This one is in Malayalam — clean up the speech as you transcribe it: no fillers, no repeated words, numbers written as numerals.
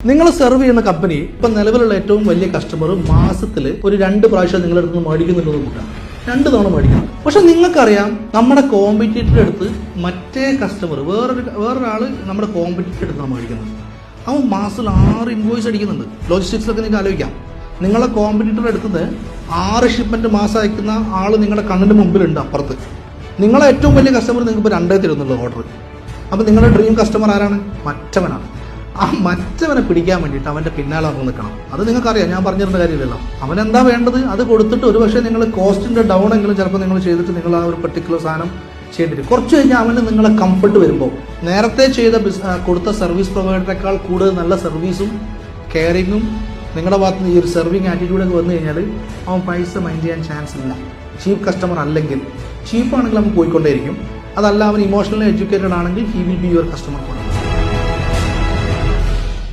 നിങ്ങൾ സെർവ് ചെയ്യുന്ന കമ്പനി ഇപ്പം നിലവിലുള്ള ഏറ്റവും വലിയ കസ്റ്റമർ മാസത്തിൽ ഒരു 2 പ്രാവശ്യം നിങ്ങളുടെ അടുത്ത് മേടിക്കുന്നുണ്ടെന്ന് കൂട്ടാം, 2 തവണ മേടിക്കണം. പക്ഷെ നിങ്ങൾക്കറിയാം നമ്മുടെ കോമ്പറ്റീറ്ററുടെ അടുത്ത് മറ്റേ കസ്റ്റമർ വേറൊരാൾ നമ്മുടെ കോമ്പറ്റീറ്ററുടെ അടുത്താണ് മേടിക്കുന്നത്. അവൻ മാസത്തിൽ 6 ഇൻവോയ്സ് അടിക്കുന്നുണ്ട്. ലോജിസ്റ്റിക്സിലൊക്കെ നിങ്ങൾക്ക് ആലോചിക്കാം. നിങ്ങളെ കോമ്പറ്റീറ്ററുടെ അടുത്ത് 6 ഷിപ്മെന്റ് മാസം അയക്കുന്ന ആൾ നിങ്ങളുടെ കണ്ണിന്റെ മുമ്പിലുണ്ട് അപ്പുറത്ത്. നിങ്ങളെ ഏറ്റവും വലിയ കസ്റ്റമർ നിങ്ങൾക്ക് ഇപ്പോൾ 2 തരുന്നുള്ളൂ ഓർഡർ. അപ്പം നിങ്ങളുടെ ഡ്രീം കസ്റ്റമർ ആരാണ്? മറ്റവനാണ്. ആ മറ്റവനെ പിടിക്കാൻ വേണ്ടിയിട്ട് അവൻ്റെ പിന്നാലെ നമുക്ക് നിൽക്കണം. അത് നിങ്ങൾക്കറിയാം, ഞാൻ പറഞ്ഞിരുന്ന കാര്യമില്ലല്ലോ. അവനെന്താ വേണ്ടത് അത് കൊടുത്തിട്ട് ഒരു പക്ഷേ നിങ്ങൾ കോസ്റ്റിൻ്റെ ഡൗൺ എങ്കിലും ചിലപ്പോൾ നിങ്ങൾ ചെയ്തിട്ട് നിങ്ങൾ ആ ഒരു പെർട്ടിക്കുലർ സാധനം ചെയ്തിട്ട് കുറച്ച് കഴിഞ്ഞാൽ അവന് നിങ്ങളെ കംഫർട്ട് വരുമ്പോൾ നേരത്തെ കൊടുത്ത സർവീസ് പ്രൊവൈഡറേക്കാൾ കൂടുതൽ നല്ല സർവീസും കെയറിങ്ങും നിങ്ങളുടെ ഭാഗത്ത് നിന്ന് ഈ ഒരു സെർവിങ് ആറ്റിറ്റ്യൂഡൊക്കെ വന്നു കഴിഞ്ഞാൽ അവൻ പൈസ മൈൻഡ് ചെയ്യാൻ ചാൻസ് ഇല്ല. ചീപ്പ് കസ്റ്റമർ അല്ലെങ്കിൽ ചീപ്പാണെങ്കിൽ അവൻ പോയിക്കൊണ്ടേയിരിക്കും. അതല്ല അവൻ ഇമോഷണലി എഡ്യൂക്കേറ്റഡ് ആണെങ്കിൽ he will be your customer.